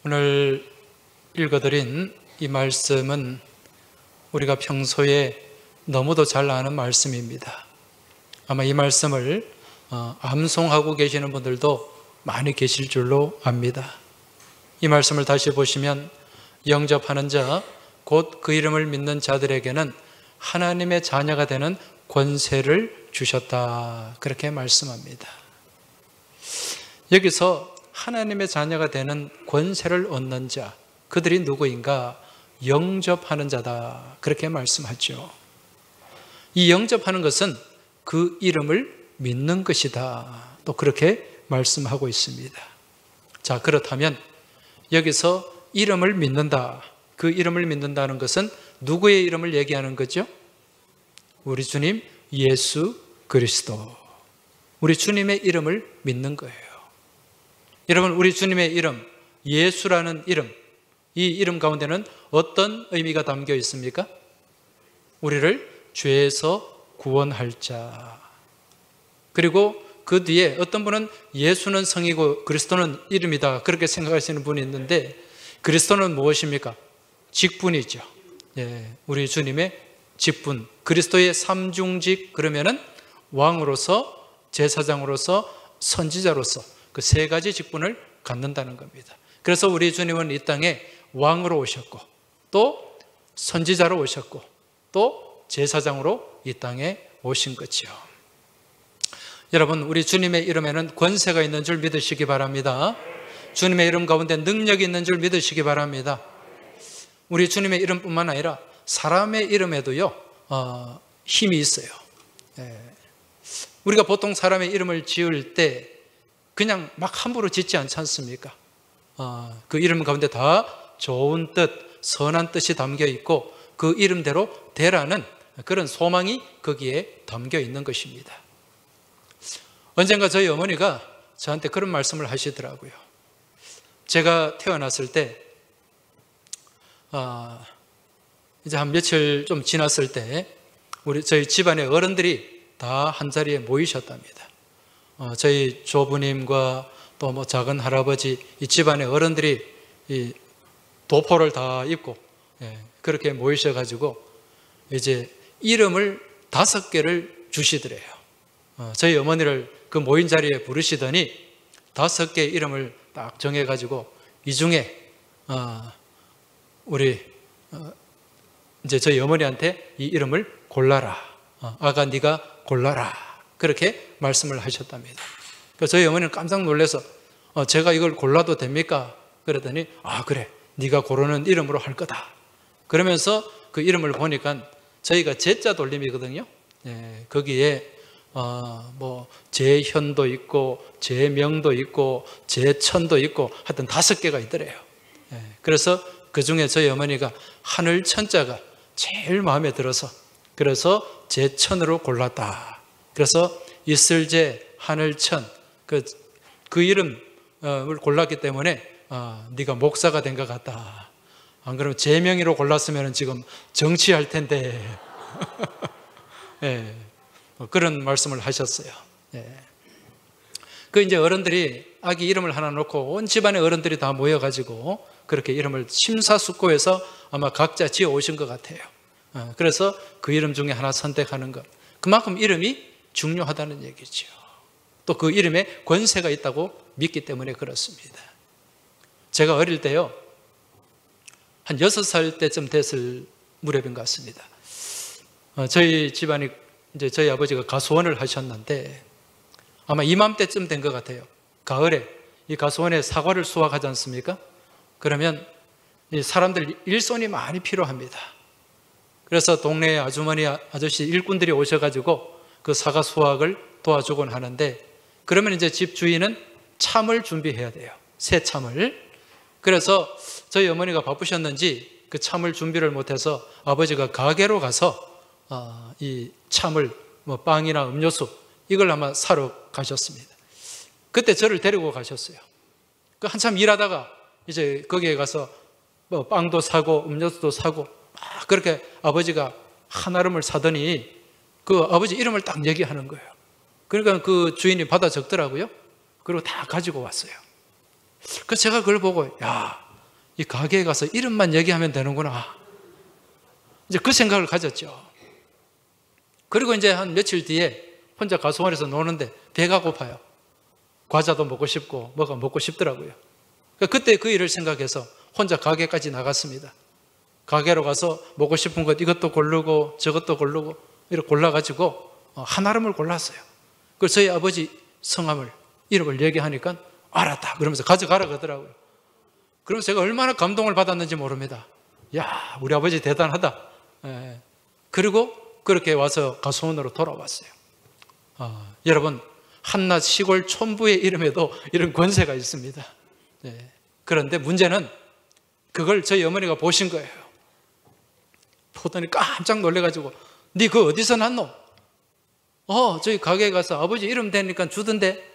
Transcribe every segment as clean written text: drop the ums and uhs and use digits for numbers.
오늘 읽어드린 이 말씀은 우리가 평소에 너무도 잘 아는 말씀입니다. 아마 이 말씀을 암송하고 계시는 분들도 많이 계실 줄로 압니다. 이 말씀을 다시 보시면 영접하는 자, 곧 그 이름을 믿는 자들에게는 하나님의 자녀가 되는 권세를 주셨다, 그렇게 말씀합니다. 여기서 하나님의 자녀가 되는 권세를 얻는 자, 그들이 누구인가? 영접하는 자다, 그렇게 말씀하죠. 이 영접하는 것은 그 이름을 믿는 것이다, 또 그렇게 말씀하고 있습니다. 자, 그렇다면 여기서 이름을 믿는다, 그 이름을 믿는다는 것은 누구의 이름을 얘기하는 거죠? 우리 주님 예수 그리스도, 우리 주님의 이름을 믿는 거예요. 여러분, 우리 주님의 이름, 예수라는 이름, 이 이름 가운데는 어떤 의미가 담겨 있습니까? 우리를 죄에서 구원할 자. 그리고 그 뒤에 어떤 분은 예수는 성이고 그리스도는 이름이다, 그렇게 생각하시는 분이 있는데, 그리스도는 무엇입니까? 직분이죠. 우리 주님의 직분, 그리스도의 삼중직, 그러면은 왕으로서, 제사장으로서, 선지자로서 그 세 가지 직분을 갖는다는 겁니다. 그래서 우리 주님은 이 땅에 왕으로 오셨고, 또 선지자로 오셨고, 또 제사장으로 이 땅에 오신 거죠. 여러분, 우리 주님의 이름에는 권세가 있는 줄 믿으시기 바랍니다. 주님의 이름 가운데 능력이 있는 줄 믿으시기 바랍니다. 우리 주님의 이름뿐만 아니라 사람의 이름에도요, 힘이 있어요. 우리가 보통 사람의 이름을 지을 때 그냥 막 함부로 짓지 않지 않습니까? 그 이름 가운데 다 좋은 뜻, 선한 뜻이 담겨 있고 그 이름대로 되라는 그런 소망이 거기에 담겨 있는 것입니다. 언젠가 저희 어머니가 저한테 그런 말씀을 하시더라고요. 제가 태어났을 때 이제 한 며칠 좀 지났을 때 저희 집안의 어른들이 다 한자리에 모이셨답니다. 저희 조부님과 또 뭐 작은 할아버지, 이 집안의 어른들이 이 도포를 다 입고 그렇게 모이셔가지고 이제 이름을 5개를 주시더래요. 저희 어머니를 그 모인 자리에 부르시더니 5개의 이름을 딱 정해가지고 이 중에 우리 이제 저희 어머니한테 이 이름을 골라라, 아가 네가 골라라, 그렇게 말씀을 하셨답니다. 그래서 저희 어머니는 깜짝 놀라서 제가 이걸 골라도 됩니까? 그러더니 그래, 네가 고르는 이름으로 할 거다, 그러면서 그 이름을 보니까 저희가 제자 돌림이거든요. 거기에 뭐 제현도 있고 제명도 있고 제천도 있고 하여튼 5개가 있더래요. 그래서 그 중에 저희 어머니가 하늘천자가 제일 마음에 들어서 그래서 제천으로 골랐다. 그래서 이슬제, 하늘천, 그 이름을 골랐기 때문에 네가 목사가 된 것 같다. 안 그러면 제명이로 골랐으면 지금 정치할 텐데. 그런 말씀을 하셨어요. 그 이제 어른들이 아기 이름을 하나 놓고 온 집안의 어른들이 다 모여가지고 그렇게 이름을 심사숙고해서 아마 각자 지어 오신 것 같아요. 그래서 그 이름 중에 하나 선택하는 것, 그만큼 이름이 중요하다는 얘기죠. 또 그 이름에 권세가 있다고 믿기 때문에 그렇습니다. 제가 어릴 때요, 한 6살 때쯤 됐을 무렵인 것 같습니다. 저희 집안이 이제 저희 아버지가 가수원을 하셨는데 아마 이맘때쯤 된 것 같아요. 가을에 이 가수원에 사과를 수확하지 않습니까? 그러면 이 사람들 일손이 많이 필요합니다. 그래서 동네 아주머니, 아저씨, 일꾼들이 오셔가지고 그 사과 수확을 도와주곤 하는데, 그러면 이제 집 주인은 참을 준비해야 돼요. 새 참을. 그래서 저희 어머니가 바쁘셨는지 그 참을 준비를 못해서 아버지가 가게로 가서 이 참을, 뭐 빵이나 음료수, 이걸 아마 사러 가셨습니다. 그때 저를 데리고 가셨어요. 그 한참 일하다가 이제 거기에 가서 뭐 빵도 사고 음료수도 사고 막 그렇게 아버지가 한아름을 사더니 그 아버지 이름을 딱 얘기하는 거예요. 그러니까 그 주인이 받아 적더라고요. 그리고 다 가지고 왔어요. 그래서 제가 그걸 보고, 야, 이 가게에 가서 이름만 얘기하면 되는구나. 이제 그 생각을 가졌죠. 그리고 이제 한 며칠 뒤에 혼자 가수원에서 노는데 배가 고파요. 과자도 먹고 싶고 뭐가 먹고 싶더라고요. 그때 그 일을 생각해서 혼자 가게까지 나갔습니다. 가게로 가서 먹고 싶은 것 이것도 고르고 저것도 고르고 이렇게 골라가지고 한 알음을 골랐어요. 그래서 저희 아버지 성함을 이름을 얘기하니까 알았다 그러면서 가져가라 그러더라고요. 그러면서 제가 얼마나 감동을 받았는지 모릅니다. 야, 우리 아버지 대단하다. 예. 그리고 그렇게 와서 가수원으로 돌아왔어요. 여러분, 한낱 시골 촌부의 이름에도 이런 권세가 있습니다. 예. 그런데 문제는 그걸 저희 어머니가 보신 거예요. 보더니 깜짝 놀래가지고 니 그거 어디서 났노? 저희 가게에 가서 아버지 이름 되니까 주던데.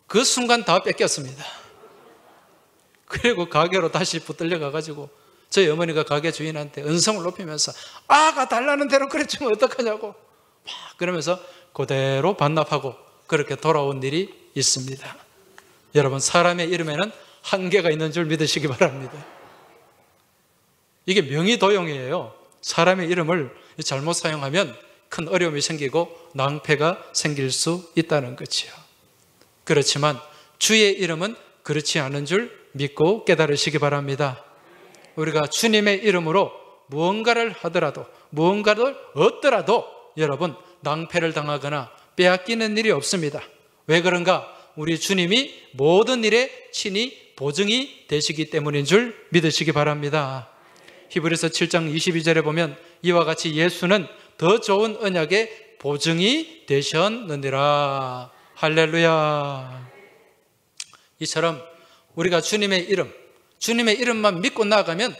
그 순간 다 뺏겼습니다. 그리고 가게로 다시 붙들려 가가지고 저희 어머니가 가게 주인한테 은성을 높이면서 아가 달라는 대로 그랬지면 어떡하냐고 막 그러면서 그대로 반납하고 그렇게 돌아온 일이 있습니다. 여러분, 사람의 이름에는 한계가 있는 줄 믿으시기 바랍니다. 이게 명의도용이에요. 사람의 이름을 잘못 사용하면 큰 어려움이 생기고 낭패가 생길 수 있다는 거지요. 그렇지만 주의 이름은 그렇지 않은 줄 믿고 깨달으시기 바랍니다. 우리가 주님의 이름으로 무언가를 하더라도 무언가를 얻더라도 여러분 낭패를 당하거나 빼앗기는 일이 없습니다. 왜 그런가? 우리 주님이 모든 일에 친히 보증이 되시기 때문인 줄 믿으시기 바랍니다. 히브리서 7장 22절에 보면 이와 같이 예수는 더 좋은 언약의 보증이 되셨느니라. 할렐루야. 이처럼 우리가 주님의 이름만 믿고 나아가면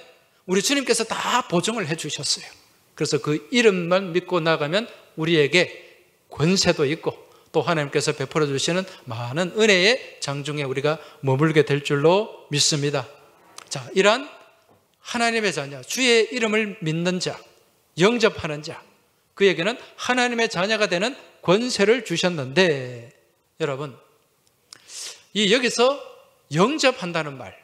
우리 주님께서 다 보증을 해 주셨어요. 그래서 그 이름만 믿고 나아가면 우리에게 권세도 있고 또 하나님께서 베풀어 주시는 많은 은혜의 장중에 우리가 머물게 될 줄로 믿습니다. 자, 이러한 하나님의 자녀, 주의 이름을 믿는 자, 영접하는 자, 그에게는 하나님의 자녀가 되는 권세를 주셨는데 여러분, 이 여기서 영접한다는 말,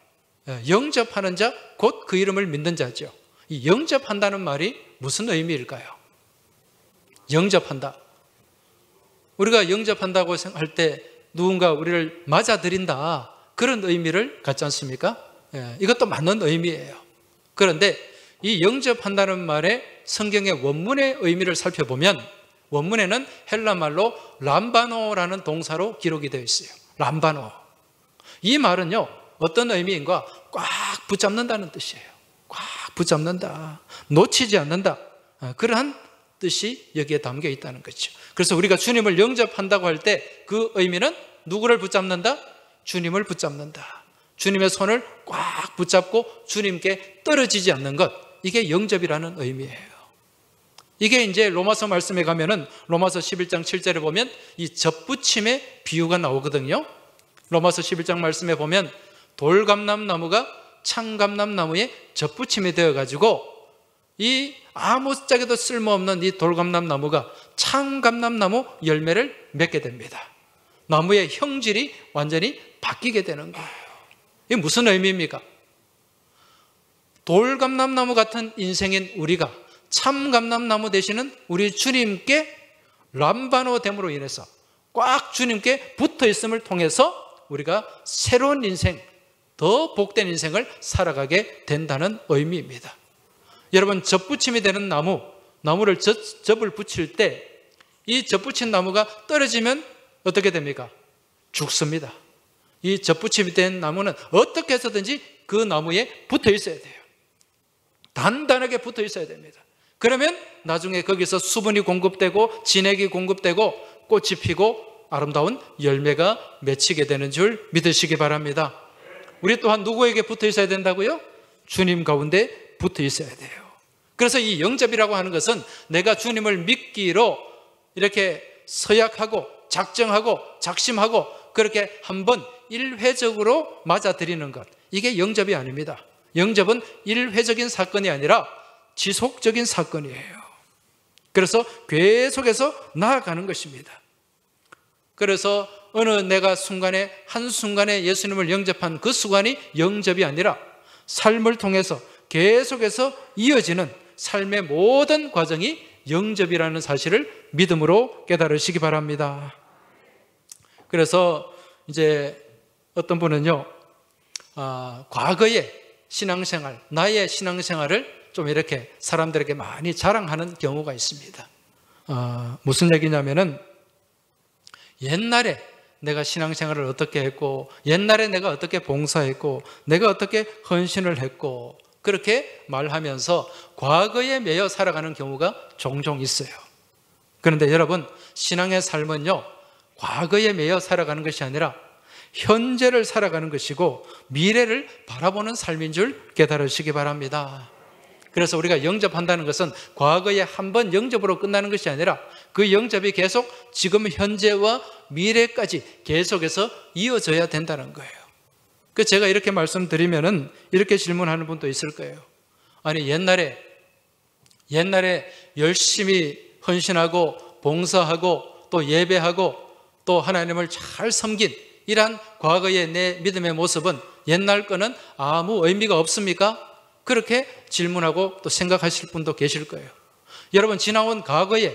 영접하는 자, 곧 그 이름을 믿는 자죠. 이 영접한다는 말이 무슨 의미일까요? 영접한다. 우리가 영접한다고 할 때 누군가 우리를 맞아들인다, 그런 의미를 갖지 않습니까? 이것도 맞는 의미예요. 그런데 이 영접한다는 말의 성경의 원문의 의미를 살펴보면 원문에는 헬라 말로 람바노라는 동사로 기록이 되어 있어요. 람바노. 이 말은요, 어떤 의미인가? 꽉 붙잡는다는 뜻이에요. 꽉 붙잡는다. 놓치지 않는다. 그러한 뜻이 여기에 담겨 있다는 거죠. 그래서 우리가 주님을 영접한다고 할 때 그 의미는 누구를 붙잡는다? 주님을 붙잡는다. 주님의 손을 꽉 붙잡고 주님께 떨어지지 않는 것, 이게 영접이라는 의미예요. 이게 이제 로마서 말씀에 가면은 로마서 11장 7절에 보면 이 접붙임의 비유가 나오거든요. 로마서 11장 말씀에 보면 돌감람나무가 창감람나무에 접붙임이 되어가지고 이 아무짝에도 쓸모없는 이 돌감람나무가 창감람나무 열매를 맺게 됩니다. 나무의 형질이 완전히 바뀌게 되는 거예요. 이게 무슨 의미입니까? 돌감람나무 같은 인생인 우리가 참감람나무 되시는 우리 주님께 람바노 됨으로 인해서 꽉 주님께 붙어 있음을 통해서 우리가 새로운 인생, 더 복된 인생을 살아가게 된다는 의미입니다. 여러분, 접붙임이 되는 나무를 접을 붙일 때 이 접붙인 나무가 떨어지면 어떻게 됩니까? 죽습니다. 이 접붙임이 된 나무는 어떻게 해서든지 그 나무에 붙어 있어야 돼요. 단단하게 붙어 있어야 됩니다. 그러면 나중에 거기서 수분이 공급되고 진액이 공급되고 꽃이 피고 아름다운 열매가 맺히게 되는 줄 믿으시기 바랍니다. 우리 또한 누구에게 붙어 있어야 된다고요? 주님 가운데 붙어 있어야 돼요. 그래서 이 영접이라고 하는 것은 내가 주님을 믿기로 이렇게 서약하고 작정하고 작심하고 그렇게 한번 일회적으로 맞아들이는 것, 이게 영접이 아닙니다. 영접은 일회적인 사건이 아니라 지속적인 사건이에요. 그래서 계속해서 나아가는 것입니다. 그래서 어느 내가 한순간에 예수님을 영접한 그 순간이 영접이 아니라 삶을 통해서 계속해서 이어지는 삶의 모든 과정이 영접이라는 사실을 믿음으로 깨달으시기 바랍니다. 그래서 이제 어떤 분은요, 과거의 신앙생활, 나의 신앙생활을 좀 이렇게 사람들에게 많이 자랑하는 경우가 있습니다. 무슨 얘기냐면은 옛날에 내가 신앙생활을 어떻게 했고, 옛날에 내가 어떻게 봉사했고, 내가 어떻게 헌신을 했고, 그렇게 말하면서 과거에 매여 살아가는 경우가 종종 있어요. 그런데 여러분, 신앙의 삶은요, 과거에 매여 살아가는 것이 아니라 현재를 살아가는 것이고 미래를 바라보는 삶인 줄 깨달으시기 바랍니다. 그래서 우리가 영접한다는 것은 과거에 한 번 영접으로 끝나는 것이 아니라 그 영접이 계속 지금 현재와 미래까지 계속해서 이어져야 된다는 거예요. 그 제가 이렇게 말씀드리면은 이렇게 질문하는 분도 있을 거예요. 아니, 옛날에 열심히 헌신하고 봉사하고 또 예배하고 또 하나님을 잘 섬긴 이러한 과거의 내 믿음의 모습은 옛날 거는 아무 의미가 없습니까? 그렇게 질문하고 또 생각하실 분도 계실 거예요. 여러분, 지나온 과거에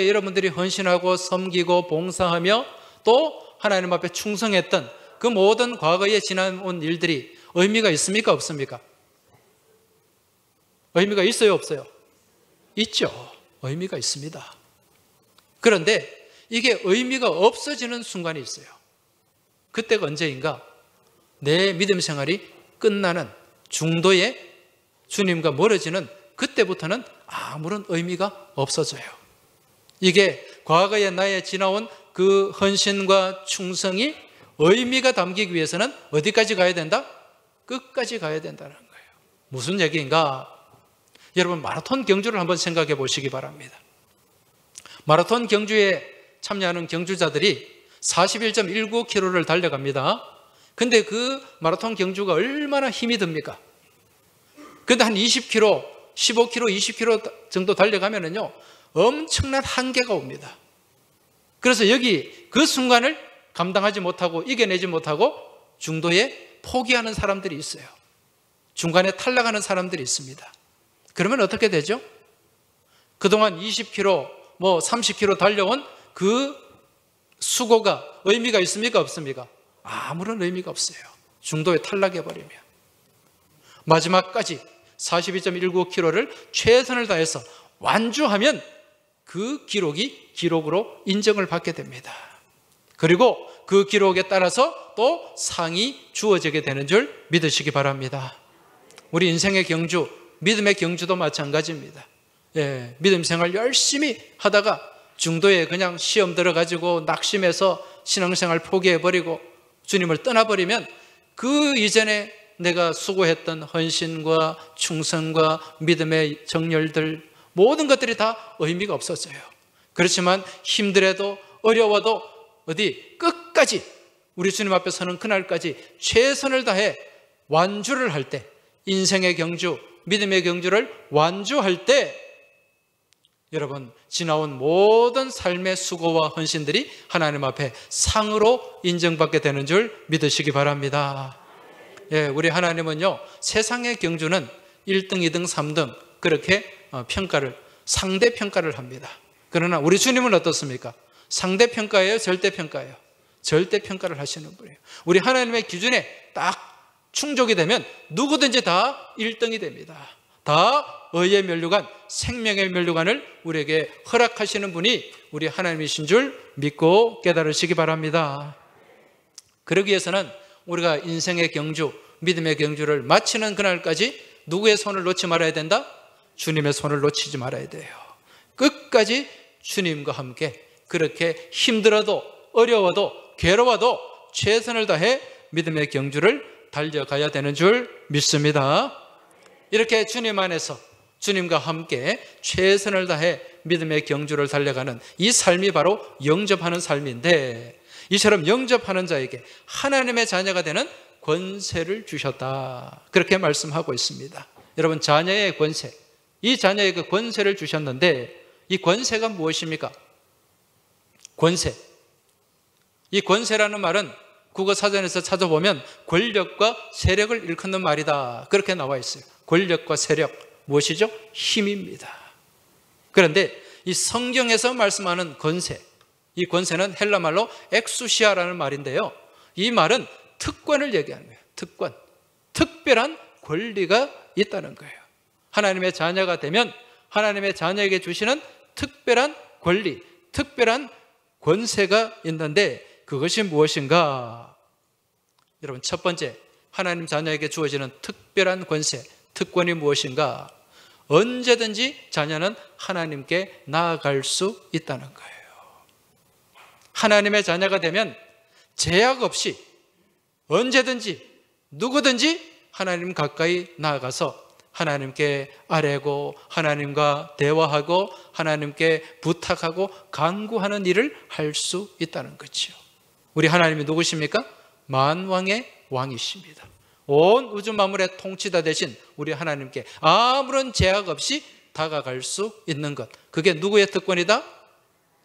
여러분들이 헌신하고 섬기고 봉사하며 또 하나님 앞에 충성했던 그 모든 과거에 지나온 일들이 의미가 있습니까? 없습니까? 의미가 있어요? 없어요? 있죠. 의미가 있습니다. 그런데 이게 의미가 없어지는 순간이 있어요. 그때가 언제인가? 내 믿음 생활이 끝나는 중도에 주님과 멀어지는 그때부터는 아무런 의미가 없어져요. 이게 과거에 나의 지나온 그 헌신과 충성이 의미가 담기기 위해서는 어디까지 가야 된다? 끝까지 가야 된다는 거예요. 무슨 얘기인가? 여러분, 마라톤 경주를 한번 생각해 보시기 바랍니다. 마라톤 경주에 참여하는 경주자들이 41.19km를 달려갑니다. 근데 그 마라톤 경주가 얼마나 힘이 듭니까? 근데 한 20km, 15km, 20km 정도 달려가면은요, 엄청난 한계가 옵니다. 그래서 여기 그 순간을 감당하지 못하고 이겨내지 못하고 중도에 포기하는 사람들이 있어요. 중간에 탈락하는 사람들이 있습니다. 그러면 어떻게 되죠? 그동안 20km, 30km 달려온 그 수고가 의미가 있습니까? 없습니까? 아무런 의미가 없어요. 중도에 탈락해버리면. 마지막까지 42.19km를 최선을 다해서 완주하면 그 기록이 기록으로 인정을 받게 됩니다. 그리고 그 기록에 따라서 또 상이 주어지게 되는 줄 믿으시기 바랍니다. 우리 인생의 경주, 믿음의 경주도 마찬가지입니다. 믿음 생활 열심히 하다가 중도에 그냥 시험 들어가지고 낙심해서 신앙생활 포기해버리고 주님을 떠나버리면 그 이전에 내가 수고했던 헌신과 충성과 믿음의 정열들 모든 것들이 다 의미가 없어져요. 그렇지만 힘들어도 어려워도 어디 끝까지 우리 주님 앞에 서는 그날까지 최선을 다해 완주를 할 때, 인생의 경주, 믿음의 경주를 완주할 때 여러분, 지나온 모든 삶의 수고와 헌신들이 하나님 앞에 상으로 인정받게 되는 줄 믿으시기 바랍니다. 우리 하나님은요, 세상의 경주는 1등, 2등, 3등 그렇게 상대평가를 합니다. 그러나 우리 주님은 어떻습니까? 상대평가예요? 절대평가예요? 절대평가를 하시는 분이에요. 우리 하나님의 기준에 딱 충족이 되면 누구든지 다 1등이 됩니다. 다 의의 면류관, 생명의 면류관을 우리에게 허락하시는 분이 우리 하나님이신 줄 믿고 깨달으시기 바랍니다. 그러기 위해서는 우리가 인생의 경주, 믿음의 경주를 마치는 그날까지 누구의 손을 놓지 말아야 된다? 주님의 손을 놓치지 말아야 돼요. 끝까지 주님과 함께 그렇게 힘들어도 어려워도 괴로워도 최선을 다해 믿음의 경주를 달려가야 되는 줄 믿습니다. 이렇게 주님 안에서 주님과 함께 최선을 다해 믿음의 경주를 달려가는 이 삶이 바로 영접하는 삶인데, 이처럼 영접하는 자에게 하나님의 자녀가 되는 권세를 주셨다, 그렇게 말씀하고 있습니다. 여러분, 자녀의 권세, 이 자녀의 그 권세를 주셨는데 이 권세가 무엇입니까? 권세. 이 권세라는 말은 국어사전에서 찾아보면 권력과 세력을 일컫는 말이다, 그렇게 나와 있어요. 권력과 세력, 무엇이죠? 힘입니다. 그런데 이 성경에서 말씀하는 권세, 이 권세는 헬라 말로 엑수시아라는 말인데요, 이 말은 특권을 얘기하는 거예요. 특권, 특별한 권리가 있다는 거예요. 하나님의 자녀가 되면 하나님의 자녀에게 주시는 특별한 권리, 특별한 권세가 있는데 그것이 무엇인가? 여러분, 첫 번째, 하나님 자녀에게 주어지는 특별한 권세, 특권이 무엇인가? 언제든지 자녀는 하나님께 나아갈 수 있다는 거예요. 하나님의 자녀가 되면 제약 없이 언제든지 누구든지 하나님 가까이 나아가서 하나님께 아뢰고 하나님과 대화하고 하나님께 부탁하고 간구하는 일을 할 수 있다는 거죠. 우리 하나님이 누구십니까? 만왕의 왕이십니다. 온 우주 만물의 통치자 되신 우리 하나님께 아무런 제약 없이 다가갈 수 있는 것, 그게 누구의 특권이다?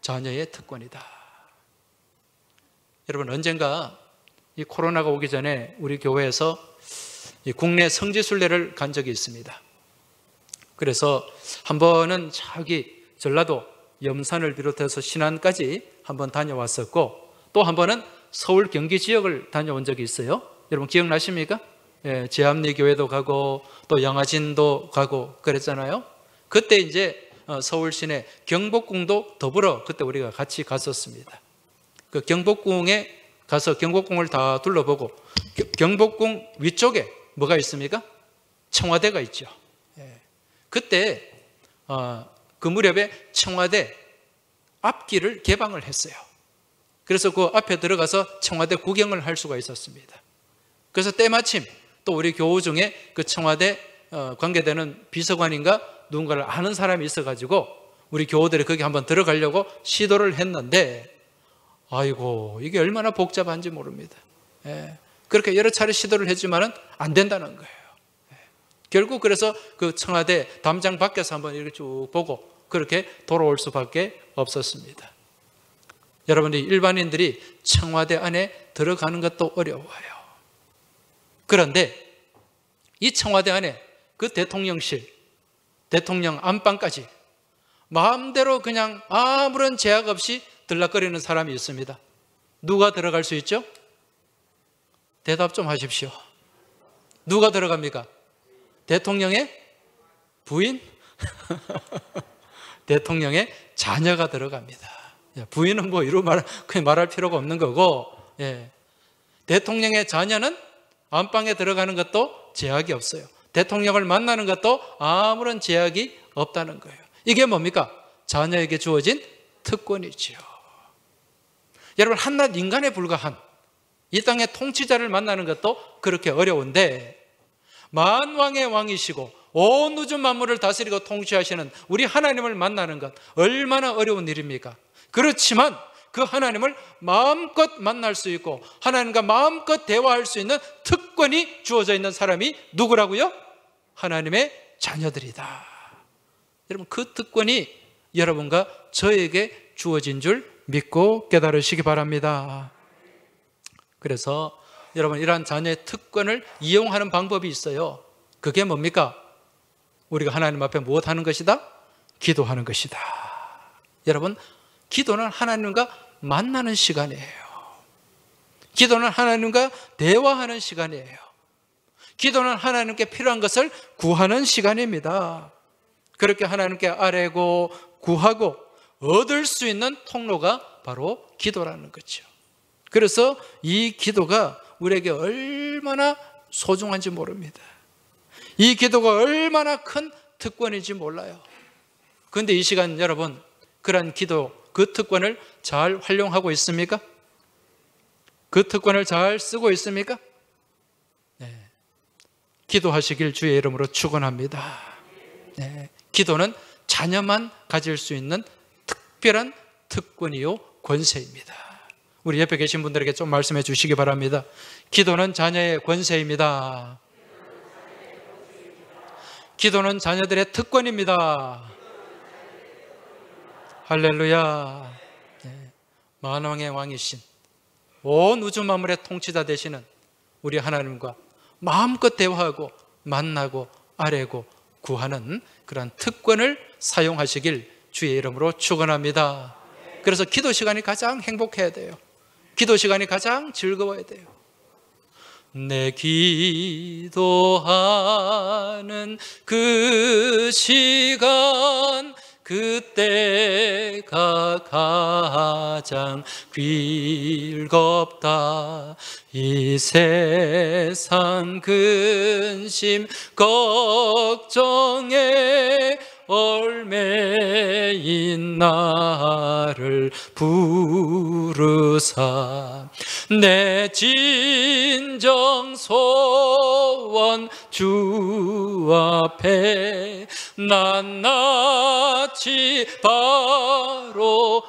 자녀의 특권이다. 여러분, 언젠가 이 코로나가 오기 전에 우리 교회에서 이 국내 성지순례를 간 적이 있습니다. 그래서 한 번은 저기 전라도 염산을 비롯해서 신안까지 한번 다녀왔었고, 또 한 번은 서울 경기 지역을 다녀온 적이 있어요. 여러분 기억나십니까? 예, 제암리 교회도 가고 또 양화진도 가고 그랬잖아요. 그때 이제 서울 시내 경복궁도 더불어 그때 우리가 같이 갔었습니다. 그 경복궁에 가서 경복궁을 다 둘러보고, 경복궁 위쪽에 뭐가 있습니까? 청와대가 있죠. 예. 그때 그 무렵에 청와대 앞길을 개방을 했어요. 그래서 그 앞에 들어가서 청와대 구경을 할 수가 있었습니다. 그래서 때마침 또 우리 교우 중에 그 청와대 관계되는 비서관인가 누군가를 아는 사람이 있어가지고 우리 교우들이 거기 한번 들어가려고 시도를 했는데, 아이고, 이게 얼마나 복잡한지 모릅니다. 예. 그렇게 여러 차례 시도를 했지만은 안 된다는 거예요. 예. 결국 그래서 그 청와대 담장 밖에서 한번 이렇게 쭉 보고 그렇게 돌아올 수밖에 없었습니다. 여러분이 일반인들이 청와대 안에 들어가는 것도 어려워요. 그런데 이 청와대 안에 그 대통령실, 대통령 안방까지 마음대로 그냥 아무런 제약 없이 들락거리는 사람이 있습니다. 누가 들어갈 수 있죠? 대답 좀 하십시오. 누가 들어갑니까? 대통령의 부인? 대통령의 자녀가 들어갑니다. 부인은 뭐 이루 그냥 말할 필요가 없는 거고, 예. 대통령의 자녀는 안방에 들어가는 것도 제약이 없어요. 대통령을 만나는 것도 아무런 제약이 없다는 거예요. 이게 뭡니까? 자녀에게 주어진 특권이지요. 여러분, 한낱 인간에 불과한 이 땅의 통치자를 만나는 것도 그렇게 어려운데, 만왕의 왕이시고 온 우주 만물을 다스리고 통치하시는 우리 하나님을 만나는 것 얼마나 어려운 일입니까? 그렇지만 그 하나님을 마음껏 만날 수 있고 하나님과 마음껏 대화할 수 있는 특권이 주어져 있는 사람이 누구라고요? 하나님의 자녀들이다. 여러분, 그 특권이 여러분과 저에게 주어진 줄 믿고 깨달으시기 바랍니다. 그래서 여러분, 이러한 자녀의 특권을 이용하는 방법이 있어요. 그게 뭡니까? 우리가 하나님 앞에 무엇하는 것이다? 기도하는 것이다. 여러분, 기도는 하나님과 만나는 시간이에요. 기도는 하나님과 대화하는 시간이에요. 기도는 하나님께 필요한 것을 구하는 시간입니다. 그렇게 하나님께 아뢰고 구하고 얻을 수 있는 통로가 바로 기도라는 거죠. 그래서 이 기도가 우리에게 얼마나 소중한지 모릅니다. 이 기도가 얼마나 큰 특권인지 몰라요. 그런데 이 시간 여러분, 그런 기도, 그 특권을 잘 활용하고 있습니까? 그 특권을 잘 쓰고 있습니까? 네. 기도하시길 주의 이름으로 축원합니다. 네. 기도는 자녀만 가질 수 있는 특별한 특권이요 권세입니다. 우리 옆에 계신 분들에게 좀 말씀해 주시기 바랍니다. 기도는 자녀의 권세입니다. 기도는 자녀들의 특권입니다. 할렐루야. 네. 만왕의 왕이신 온 우주 만물의 통치자 되시는 우리 하나님과 마음껏 대화하고 만나고 아뢰고 구하는 그런 특권을 사용하시길 주의 이름으로 축원합니다. 그래서 기도 시간이 가장 행복해야 돼요. 기도 시간이 가장 즐거워야 돼요. 내 기도하는 그 시간, 그때가 가장 즐겁다. 이 세상 근심 걱정에 얼매인 나를 부르사 내 진정 소원 주 앞에 낱낱이 바로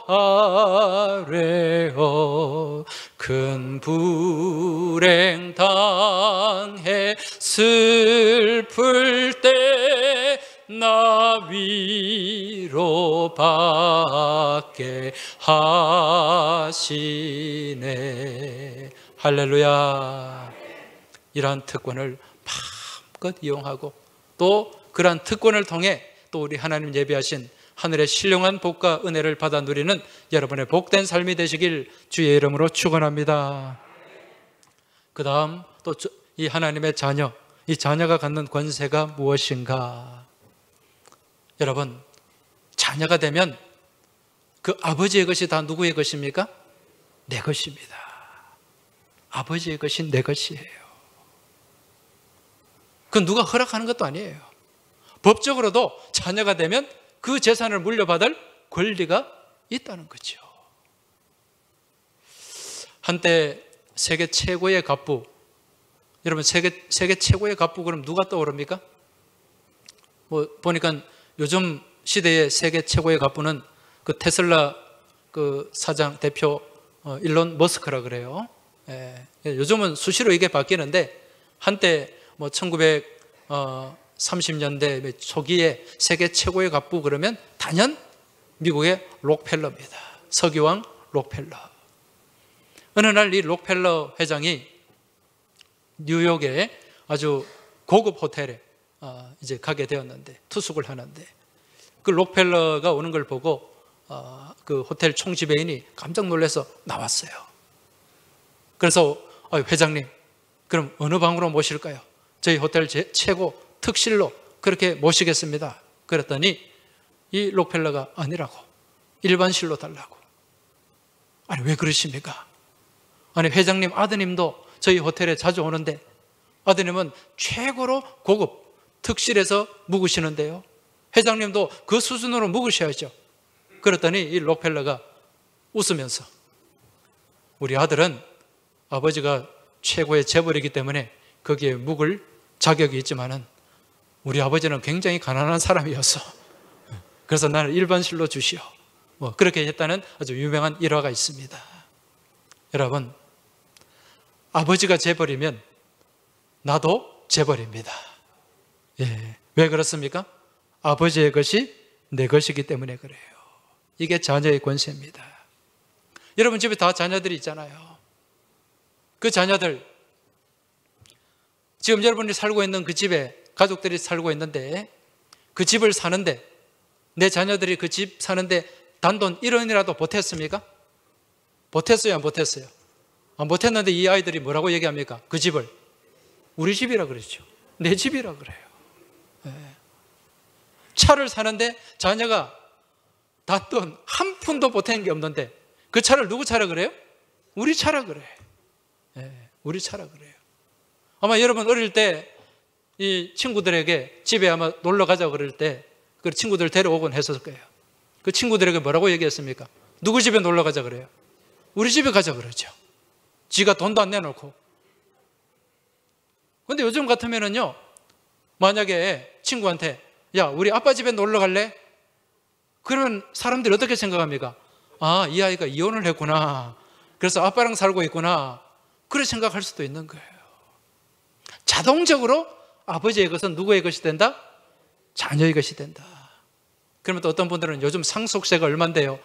아뢰어 큰 불행 당해 슬플 때 나 위로받게 하시네. 할렐루야. 이러한 특권을 마음껏 이용하고 또 그러한 특권을 통해 또 우리 하나님 예비하신 하늘의 신령한 복과 은혜를 받아 누리는 여러분의 복된 삶이 되시길 주의 이름으로 축원합니다. 그 다음 또 이 하나님의 자녀, 이 자녀가 갖는 권세가 무엇인가? 여러분, 자녀가 되면 그 아버지의 것이 다 누구의 것입니까? 내 것입니다. 아버지의 것이 내 것이에요. 그건 누가 허락하는 것도 아니에요. 법적으로도 자녀가 되면 그 재산을 물려받을 권리가 있다는 거죠. 한때 세계 최고의 갑부, 여러분 세계 최고의 갑부 그럼 누가 떠오릅니까? 보니까 요즘 시대의 세계 최고의 갑부는 그 테슬라 그 사장 대표 일론 머스크라 그래요. 요즘은 수시로 이게 바뀌는데 한때 1930년대 초기에 세계 최고의 갑부 그러면 단연 미국의 록펠러입니다. 석유왕 록펠러. 어느 날 이 록펠러 회장이 뉴욕의 아주 고급 호텔에 이제 가게 되었는데 투숙을 하는데 그 록펠러가 오는 걸 보고 그 호텔 총지배인이 깜짝 놀라서 나왔어요. 그래서 회장님, 그럼 어느 방으로 모실까요? 저희 호텔 최고 특실로 그렇게 모시겠습니다. 그랬더니 이 록펠러가 아니라고, 일반실로 달라고. 아니 왜 그러십니까? 아니 회장님 아드님도 저희 호텔에 자주 오는데 아드님은 최고로 고급 특실에서 묵으시는데요, 회장님도 그 수준으로 묵으셔야죠. 그랬더니 이 록펠러가 웃으면서 우리 아들은 아버지가 최고의 재벌이기 때문에 거기에 묵을 자격이 있지만은 우리 아버지는 굉장히 가난한 사람이었어. 그래서 나를 일반실로 주시오. 그렇게 했다는 아주 유명한 일화가 있습니다. 여러분, 아버지가 재벌이면 나도 재벌입니다. 왜 그렇습니까? 아버지의 것이 내 것이기 때문에 그래요. 이게 자녀의 권세입니다. 여러분 집에 다 자녀들이 있잖아요. 그 자녀들, 지금 여러분이 살고 있는 그 집에 가족들이 살고 있는데 그 집을 사는데 내 자녀들이 그 집 사는데 단돈 1원이라도 보탰습니까? 보탰어요, 안 보탰어요? 안 보탰는데 이 아이들이 뭐라고 얘기합니까? 그 집을 우리 집이라 그러죠. 내 집이라 그래요. 차를 사는데 자녀가 단돈 한 푼도 보탠 게 없는데 그 차를 누구 차라 그래요? 우리 차라 그래요. 우리 차라 그래요. 아마 여러분 어릴 때 이 친구들에게 집에 아마 놀러 가자고 그럴 때 그 친구들 데려오곤 했을 거예요. 그 친구들에게 뭐라고 얘기했습니까? 누구 집에 놀러 가자 그래요? 우리 집에 가자 그러죠. 지가 돈도 안 내놓고. 근데 요즘 같으면은요, 만약에 친구한테 야 우리 아빠 집에 놀러 갈래? 그러면 사람들이 어떻게 생각합니까? 아, 이 아이가 이혼을 했구나, 그래서 아빠랑 살고 있구나, 그렇게 생각할 수도 있는 거예요. 자동적으로 아버지의 것은 누구의 것이 된다? 자녀의 것이 된다. 그러면 또 어떤 분들은 요즘 상속세가 얼만데요?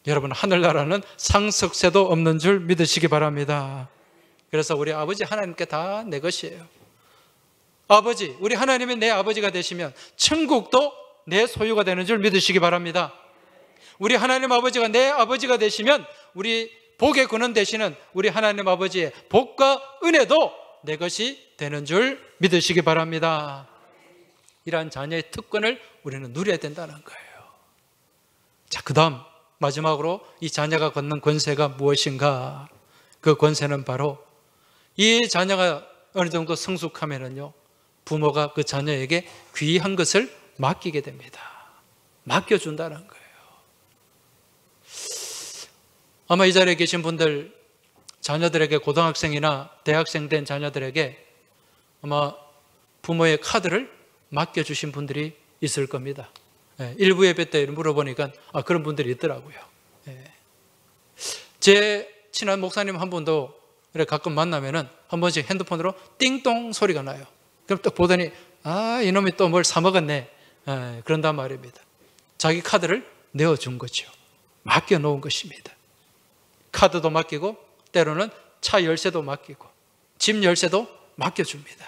여러분, 하늘나라는 상속세도 없는 줄 믿으시기 바랍니다. 그래서 우리 아버지 하나님께 다 내 것이에요. 아버지, 우리 하나님이 내 아버지가 되시면 천국도 내 소유가 되는 줄 믿으시기 바랍니다. 우리 하나님 아버지가 내 아버지가 되시면 우리 복의 근원 되시는 우리 하나님 아버지의 복과 은혜도 내 것이 되는 줄 믿으시기 바랍니다. 이러한 자녀의 특권을 우리는 누려야 된다는 거예요. 자, 그 다음 마지막으로 이 자녀가 갖는 권세가 무엇인가? 그 권세는 바로 이 자녀가 어느 정도 성숙하면은요, 부모가 그 자녀에게 귀한 것을 맡기게 됩니다. 맡겨준다는 거예요. 아마 이 자리에 계신 분들, 자녀들에게, 고등학생이나 대학생 된 자녀들에게 아마 부모의 카드를 맡겨주신 분들이 있을 겁니다. 일부 예배 때 물어보니까 그런 분들이 있더라고요. 제 친한 목사님 한 분도 가끔 만나면은 한 번씩 핸드폰으로 띵동 소리가 나요. 그럼 또 보더니 이놈이 또 뭘 사먹었네, 그런단 말입니다. 자기 카드를 내어준 거죠. 맡겨놓은 것입니다. 카드도 맡기고 때로는 차 열쇠도 맡기고 집 열쇠도 맡겨줍니다.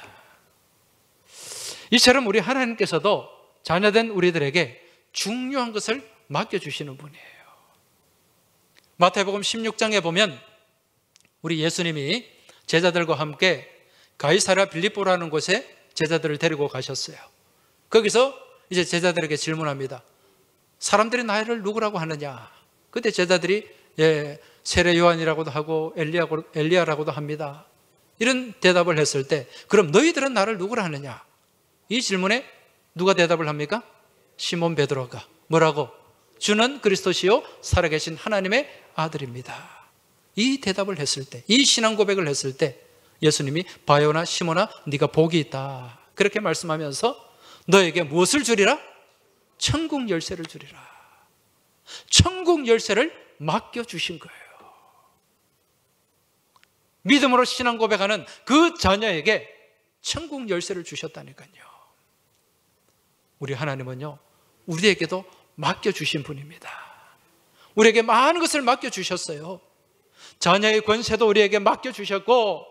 이처럼 우리 하나님께서도 자녀된 우리들에게 중요한 것을 맡겨주시는 분이에요. 마태복음 16장에 보면 우리 예수님이 제자들과 함께 가이사랴 빌립보라는 곳에 제자들을 데리고 가셨어요. 거기서 이제 제자들에게 질문합니다. 사람들이 나를 누구라고 하느냐? 그때 제자들이 세례 요한이라고도 하고 엘리야라고도 합니다. 이런 대답을 했을 때, 그럼 너희들은 나를 누구라 하느냐? 이 질문에 누가 대답을 합니까? 시몬 베드로가 뭐라고? 주는 그리스도시요 살아계신 하나님의 아들입니다. 이 대답을 했을 때, 이 신앙 고백을 했을 때 예수님이 바요나 시몬아, 네가 복이 있다, 그렇게 말씀하면서 너에게 무엇을 주리라? 천국 열쇠를 주리라. 천국 열쇠를 맡겨주신 거예요. 믿음으로 신앙 고백하는 그 자녀에게 천국 열쇠를 주셨다니까요. 우리 하나님은요, 우리에게도 맡겨주신 분입니다. 우리에게 많은 것을 맡겨주셨어요. 자녀의 권세도 우리에게 맡겨주셨고,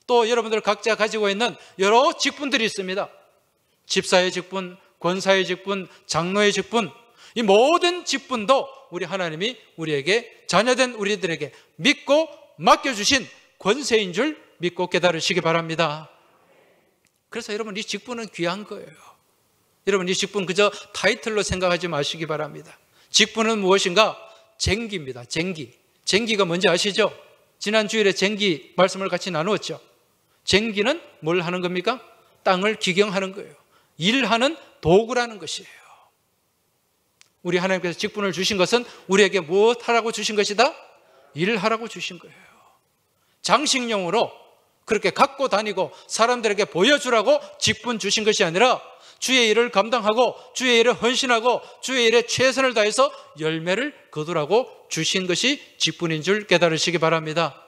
또 여러분들 각자 가지고 있는 여러 직분들이 있습니다. 집사의 직분, 권사의 직분, 장로의 직분, 이 모든 직분도 우리 하나님이 우리에게, 자녀된 우리들에게 믿고 맡겨주신 권세인 줄 믿고 깨달으시기 바랍니다. 그래서 여러분, 이 직분은 귀한 거예요. 여러분, 이 직분 그저 타이틀로 생각하지 마시기 바랍니다. 직분은 무엇인가? 쟁기입니다. 쟁기. 쟁기가 뭔지 아시죠? 지난 주일에 쟁기 말씀을 같이 나누었죠. 쟁기는 뭘 하는 겁니까? 땅을 기경하는 거예요. 일하는 도구라는 것이에요. 우리 하나님께서 직분을 주신 것은 우리에게 무엇하라고 주신 것이다? 일하라고 주신 거예요. 장식용으로 그렇게 갖고 다니고 사람들에게 보여주라고 직분 주신 것이 아니라 주의 일을 감당하고 주의 일에 헌신하고 주의 일에 최선을 다해서 열매를 거두라고 주신 것이 직분인 줄 깨달으시기 바랍니다.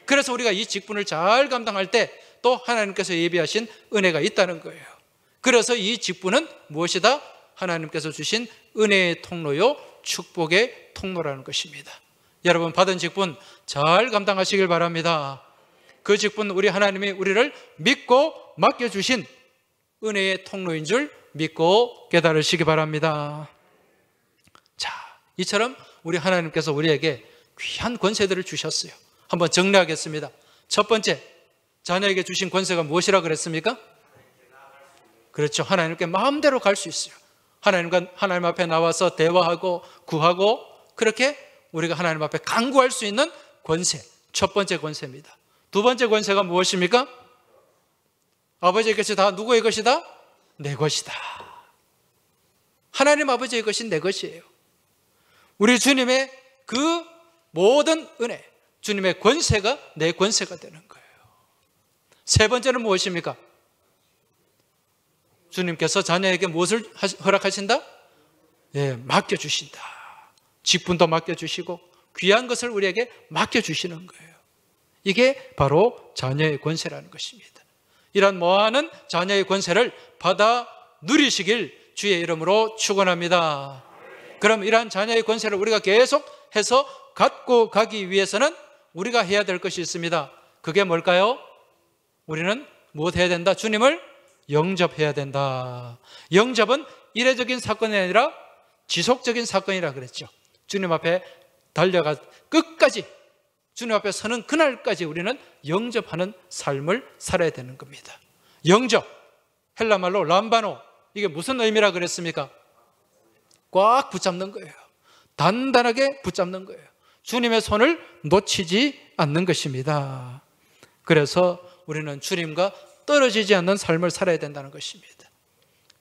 그래서 우리가 이 직분을 잘 감당할 때 또 하나님께서 예비하신 은혜가 있다는 거예요. 그래서 이 직분은 무엇이다? 하나님께서 주신 은혜의 통로요, 축복의 통로라는 것입니다. 여러분, 받은 직분 잘 감당하시길 바랍니다. 그 직분, 우리 하나님이 우리를 믿고 맡겨주신 은혜의 통로인 줄 믿고 깨달으시기 바랍니다. 자, 이처럼 우리 하나님께서 우리에게 귀한 권세들을 주셨어요. 한번 정리하겠습니다. 첫 번째, 자녀에게 주신 권세가 무엇이라 그랬습니까? 그렇죠. 하나님께 마음대로 갈 수 있어요. 하나님 앞에 나와서 대화하고 구하고 그렇게 우리가 하나님 앞에 간구할 수 있는 권세, 첫 번째 권세입니다. 두 번째 권세가 무엇입니까? 아버지의 것이 다 누구의 것이다? 내 것이다. 하나님 아버지의 것이 내 것이에요. 우리 주님의 그 모든 은혜, 주님의 권세가 내 권세가 되는 거예요. 세 번째는 무엇입니까? 주님께서 자녀에게 무엇을 허락하신다? 맡겨주신다. 직분도 맡겨주시고 귀한 것을 우리에게 맡겨주시는 거예요. 이게 바로 자녀의 권세라는 것입니다. 이런 많은 자녀의 권세를 받아 누리시길 주의 이름으로 축원합니다. 그럼 이러한 자녀의 권세를 우리가 계속 해서 갖고 가기 위해서는 우리가 해야 될 것이 있습니다. 그게 뭘까요? 우리는 무엇 해야 된다? 주님을 영접해야 된다. 영접은 이례적인 사건이 아니라 지속적인 사건이라 그랬죠. 주님 앞에 달려가 끝까지 주님 앞에 서는 그날까지 우리는 영접하는 삶을 살아야 되는 겁니다. 영접, 헬라말로 람바노, 이게 무슨 의미라 그랬습니까? 꽉 붙잡는 거예요. 단단하게 붙잡는 거예요. 주님의 손을 놓치지 않는 것입니다. 그래서 우리는 주님과 떨어지지 않는 삶을 살아야 된다는 것입니다.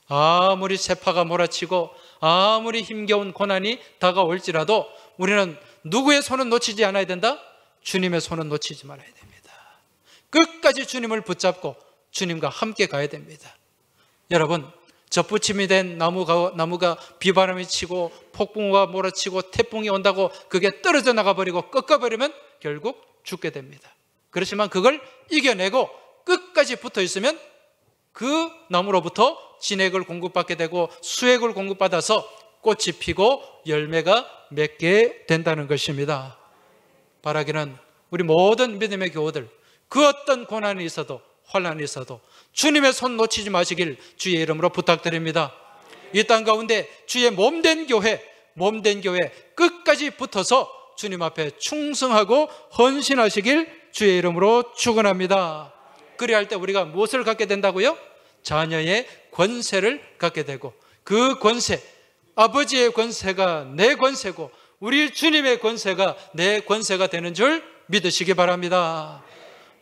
아무리 세파가 몰아치고 아무리 힘겨운 고난이 다가올지라도 우리는 누구의 손은 놓치지 않아야 된다? 주님의 손은 놓치지 말아야 됩니다. 끝까지 주님을 붙잡고 주님과 함께 가야 됩니다. 여러분, 접붙임이 된 나무가 비바람이 치고 폭풍우가 몰아치고 태풍이 온다고 그게 떨어져 나가버리고 꺾어버리면 결국 죽게 됩니다. 그렇지만 그걸 이겨내고 끝까지 붙어 있으면 그 나무로부터 진액을 공급받게 되고 수액을 공급받아서 꽃이 피고 열매가 맺게 된다는 것입니다. 바라기는 우리 모든 믿음의 교우들, 그 어떤 고난이 있어도 환난이 있어도 주님의 손 놓치지 마시길 주의 이름으로 부탁드립니다. 이 땅 가운데 주의 몸된 교회 끝까지 붙어서 주님 앞에 충성하고 헌신하시길 주의 이름으로 축원합니다. 그래야 할 때 우리가 무엇을 갖게 된다고요? 자녀의 권세를 갖게 되고, 그 권세, 아버지의 권세가 내 권세고 우리 주님의 권세가 내 권세가 되는 줄 믿으시기 바랍니다.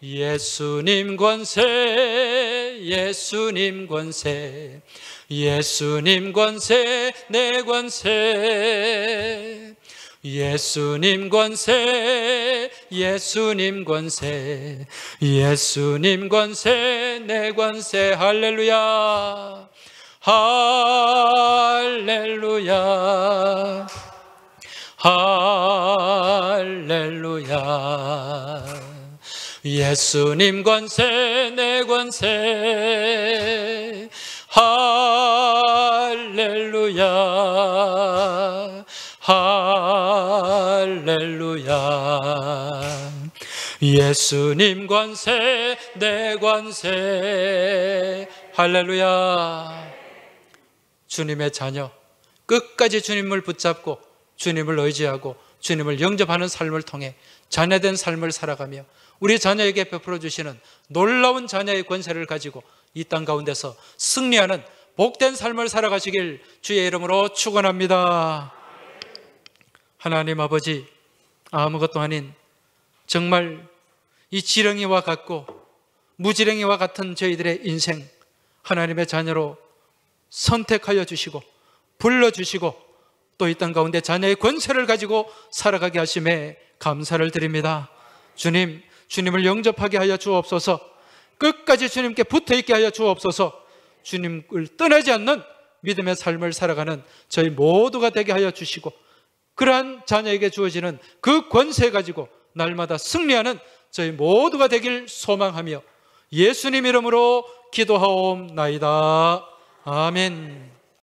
예수님 권세, 예수님 권세, 예수님 권세, 내 권세, 예수님 권세, 예수님 권세, 예수님 권세, 내 권세. 할렐루야, 할렐루야, 할렐루야. 예수님 권세, 내 권세. 할렐루야, 할렐루야. 예수님 권세, 내 권세. 할렐루야. 주님의 자녀, 끝까지 주님을 붙잡고 주님을 의지하고 주님을 영접하는 삶을 통해 자녀된 삶을 살아가며 우리 자녀에게 베풀어 주시는 놀라운 자녀의 권세를 가지고 이 땅 가운데서 승리하는 복된 삶을 살아가시길 주의 이름으로 축원합니다. 하나님 아버지, 아무것도 아닌 정말 이 지렁이와 같고 무지렁이와 같은 저희들의 인생, 하나님의 자녀로 선택하여 주시고 불러주시고 또 이 땅 가운데 자녀의 권세를 가지고 살아가게 하심에 감사를 드립니다. 주님, 주님을 영접하게 하여 주옵소서. 끝까지 주님께 붙어있게 하여 주옵소서. 주님을 떠나지 않는 믿음의 삶을 살아가는 저희 모두가 되게 하여 주시고, 그러한 자녀에게 주어지는 그 권세 가지고 날마다 승리하는 저희 모두가 되길 소망하며 예수님 이름으로 기도하옵나이다. 아멘.